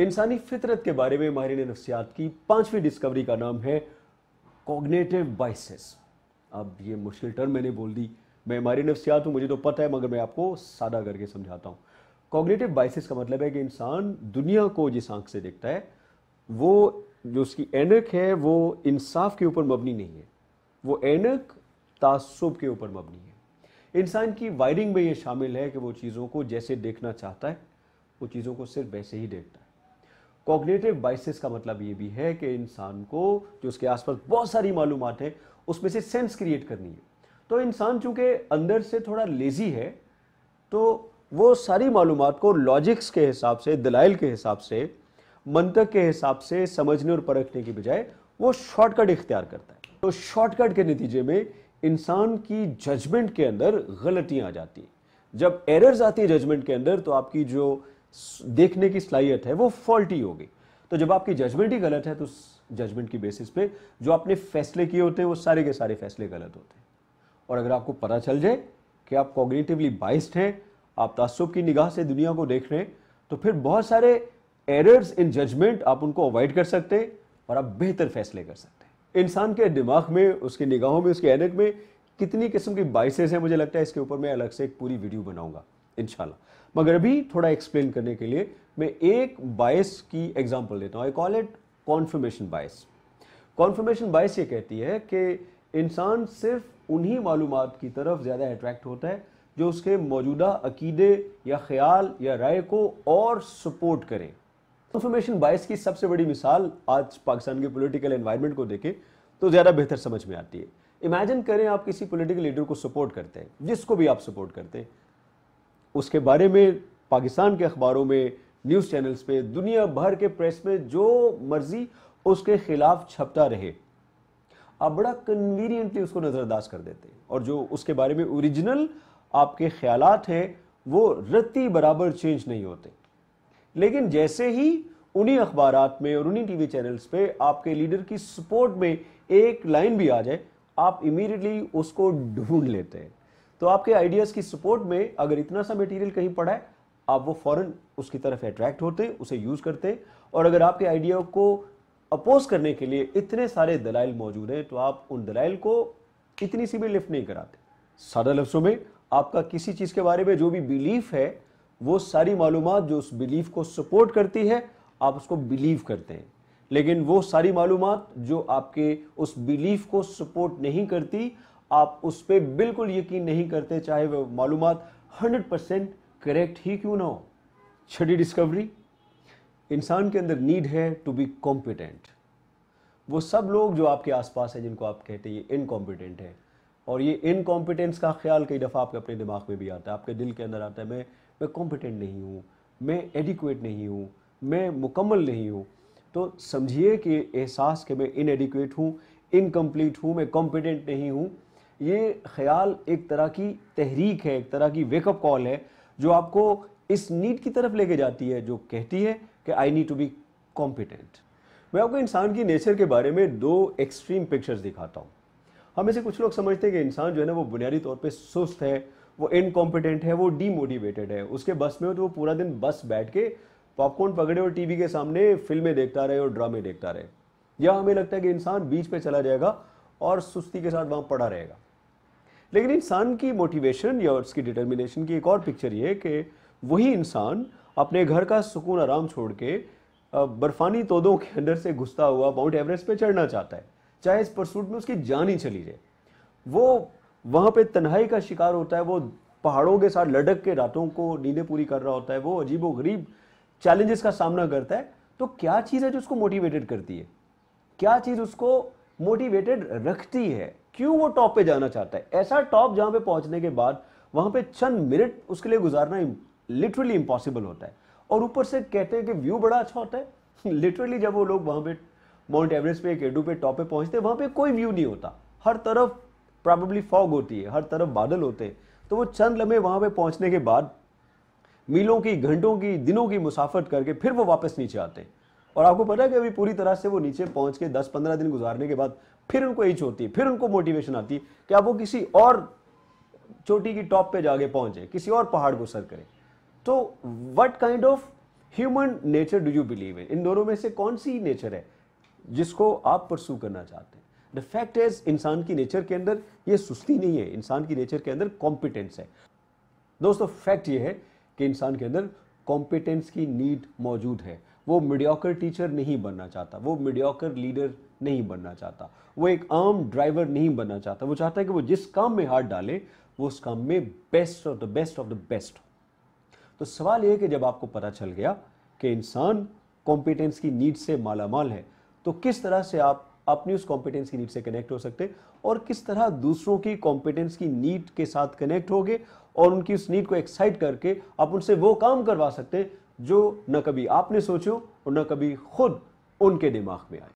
इंसानी फितरत के बारे में माहिरीन नफ्सियात की 5वीं डिस्कवरी का नाम है कॉग्निटिव बायसेस। अब ये मुश्किल टर्म मैंने बोल दी, मैं माहिर नफ्सियात हूँ, मुझे तो पता है, मगर मैं आपको सादा करके समझाता हूँ। कॉग्निटिव बायसेस का मतलब है कि इंसान दुनिया को जिस आंख से देखता है, वो जो उसकी ऐनक है वो इंसाफ के ऊपर मबनी नहीं है, वो ऐनक तासुब के ऊपर मबनी है। इंसान की वायरिंग में ये शामिल है कि वो चीज़ों को जैसे देखना चाहता है वो चीज़ों को सिर्फ वैसे ही देखता है। कॉग्निटिव बायसेस का मतलब ये भी है कि इंसान को जो उसके आसपास बहुत सारी मालूमात है उसमें से सेंस क्रिएट करनी है। तो इंसान चूंकि अंदर से थोड़ा लेजी है, तो वो सारी मालूमात को लॉजिक्स के हिसाब से, दलाइल के हिसाब से, मंतक के हिसाब से समझने और परखने की बजाय वो शॉर्टकट इख्तियार करता है। तो शॉर्टकट के नतीजे में इंसान की जजमेंट के अंदर गलतियां आ जाती हैं। जब एरर्स आती है जजमेंट के अंदर, तो आपकी जो देखने की सलाहियत है वो फॉल्टी होगी। तो जब आपकी जजमेंट ही गलत है, तो उस जजमेंट की बेसिस पे जो आपने फैसले किए होते हैं वो सारे के सारे फैसले गलत होते हैं। और अगर आपको पता चल जाए कि आप कॉग्निटिवली बाइस्ड हैं, आप तासुब की निगाह से दुनिया को देख रहे हैं, तो फिर बहुत सारे एरर्स इन जजमेंट आप उनको अवॉइड कर सकते हैं और आप बेहतर फैसले कर सकते हैं। इंसान के दिमाग में, उसकी निगाहों में, उसके ऐनक में कितनी किस्म की बाइसेस हैं, मुझे लगता है इसके ऊपर मैं अलग से एक पूरी वीडियो बनाऊंगा इंशाल्लाह। मगर अभी थोड़ा एक्सप्लेन करने के लिए मैं एक बायस की एग्जांपल देता हूं। I call it conformation bias. Conformation बायस ये कहती है कि इंसान सिर्फ उन्हीं मालूमात की तरफ ज़्यादा अट्रैक्ट होता है जो उसके मौजूदा अकीदे या ख्याल या राय को और सपोर्ट करें। कॉन्फर्मेशन बायस की सबसे बड़ी मिसाल आज पाकिस्तान के पॉलिटिकल एनवायरनमेंट को देखें तो ज़्यादा बेहतर समझ में आती है। इमेजिन करें आप किसी पॉलिटिकल लीडर को सपोर्ट करते हैं, जिसको भी आप सपोर्ट करते हैं, उसके बारे में पाकिस्तान के अखबारों में, न्यूज़ चैनल्स पे, दुनिया भर के प्रेस में जो मर्जी उसके खिलाफ छपता रहे, आप बड़ा कन्वीनियंटली उसको नज़रअंदाज कर देते हैं और जो उसके बारे में ओरिजिनल आपके ख्यालात हैं वो रत्ती बराबर चेंज नहीं होते। लेकिन जैसे ही उन्हीं अखबारात में और उन्हीं टीवी चैनल्स पे आपके लीडर की सपोर्ट में एक लाइन भी आ जाए, आप इमीडिएटली उसको ढूंढ लेते हैं। तो आपके आइडियाज़ की सपोर्ट में अगर इतना सा मटेरियल कहीं पड़ा है, आप वो फौरन उसकी तरफ अट्रैक्ट होते, उसे यूज़ करते। और अगर आपके आइडिया को अपोज करने के लिए इतने सारे दलाइल मौजूद हैं, तो आप उन दलाइल को इतनी सी भी लिफ्ट नहीं कराते। सादा लफ्ज़ों में, आपका किसी चीज़ के बारे में जो भी बिलीफ है, वो सारी मालूमात जो उस बिलीफ को सपोर्ट करती है, आप उसको बिलीव करते हैं। लेकिन वो सारी मालूमात जो आपके उस बिलीफ को सपोर्ट नहीं करती, आप उस पर बिल्कुल यकीन नहीं करते, चाहे वो मालूमात 100% करेक्ट ही क्यों ना हो। छठी डिस्कवरी, इंसान के अंदर नीड है टू बी कॉम्पिटेंट। वो सब लोग जो आपके आसपास हैं जिनको आप कहते हैं ये इनकॉम्पिटेंट है, और ये इनकॉम्पिटेंस का ख्याल कई दफ़ा आपके अपने दिमाग में भी आता है, आपके दिल के अंदर आता है, मैं कॉम्पिटेंट नहीं हूँ, मैं एडिक्वेट नहीं हूँ, मैं मुकम्मल नहीं हूँ। तो समझिए कि एहसास कि मैं इनएडिक्वेट हूँ, इनकम्प्लीट हूँ, मैं कॉम्पिटेंट नहीं हूँ, ये ख्याल एक तरह की तहरीक है, एक तरह की वेकअप कॉल है जो आपको इस नीड की तरफ लेके जाती है जो कहती है कि I need to be competent. मैं आपको इंसान की नेचर के बारे में दो एक्सट्रीम पिक्चर्स दिखाता हूँ। हम में से कुछ लोग समझते हैं कि इंसान जो है ना वो बुनियादी तौर पे सुस्त है, वो इनकॉम्पिटेंट है, वो डीमोटिवेटेड है, उसके बस में हो तो वो पूरा दिन बस बैठ के पॉपकॉर्न पकड़े और टीवी के सामने फिल्में देखता रहे और ड्रामे देखता रहे। या हमें लगता है कि इंसान बीच पे चला जाएगा और सुस्ती के साथ वहाँ पड़ा रहेगा। लेकिन इंसान की मोटिवेशन या उसकी डिटर्मिनेशन की एक और पिक्चर ये है कि वही इंसान अपने घर का सुकून आराम छोड़ के बर्फानी तोदों के अंदर से घुसता हुआ माउंट एवरेस्ट पे चढ़ना चाहता है, चाहे इस परसूट में उसकी जान ही चली जाए। वो वहाँ पे तन्हाई का शिकार होता है, वो पहाड़ों के साथ लटक के रातों को नींदें पूरी कर रहा होता है, वो अजीबो गरीब चैलेंजेस का सामना करता है। तो क्या चीज़ है जो उसको मोटिवेटेड करती है, क्या चीज़ उसको मोटिवेटेड रखती है, क्यों वो टॉप पे जाना चाहता है? ऐसा टॉप जहाँ पे पहुँचने के बाद वहाँ पे चंद मिनट उसके लिए गुजारना लिटरली इम्पॉसिबल होता है। और ऊपर से कहते हैं कि व्यू बड़ा अच्छा होता है। लिटरली जब वो लोग वहाँ पे माउंट एवरेस्ट पे, केडू पे टॉप पे पहुँचते हैं, वहाँ पे कोई व्यू नहीं होता, हर तरफ प्रॉबेबली फॉग होती है, हर तरफ बादल होते हैं। तो वो चंद लम्हे वहाँ पे पहुँचने के बाद मीलों की, घंटों की, दिनों की मुसाफत करके फिर वो वापस नीचे आते हैं। और आपको पता है कि अभी पूरी तरह से वो नीचे पहुँच के 10-15 दिन गुजारने के बाद फिर उनको इच होती है, फिर उनको मोटिवेशन आती है कि आप वो किसी और चोटी की टॉप पे जाके पहुंचे, किसी और पहाड़ को सर करें। तो what kind of human nature do you believe in दोनों में से कौन सी नेचर है जिसको आप परसू करना चाहते हैं? द फैक्ट इज, इंसान की नेचर के अंदर ये सुस्ती नहीं है, इंसान की नेचर के अंदर कॉम्पिटेंस है। दोस्तों, फैक्ट ये है कि इंसान के अंदर कॉम्पिटेंस की नीड मौजूद है। वो मीडियोकर टीचर नहीं बनना चाहता, वो मीडियोकर लीडर नहीं बनना चाहता, वो एक आम ड्राइवर नहीं बनना चाहता। वो चाहता है कि वो जिस काम में हाथ डाले वो उस काम में best of the best of the best. तो सवाल यह है कि जब आपको पता चल गया कि इंसान कॉम्पिटेंस की नीड से मालामाल है, तो किस तरह से आप अपनी उस कॉम्पिटेंस की नीड से कनेक्ट हो सकते हैं और किस तरह दूसरों की कॉम्पिटेंस की नीड के साथ कनेक्ट होगे और उनकी उस नीड को एक्साइट करके आप उनसे वो काम करवा सकते हैं जो न कभी आपने सोचो और न कभी खुद उनके दिमाग में आए।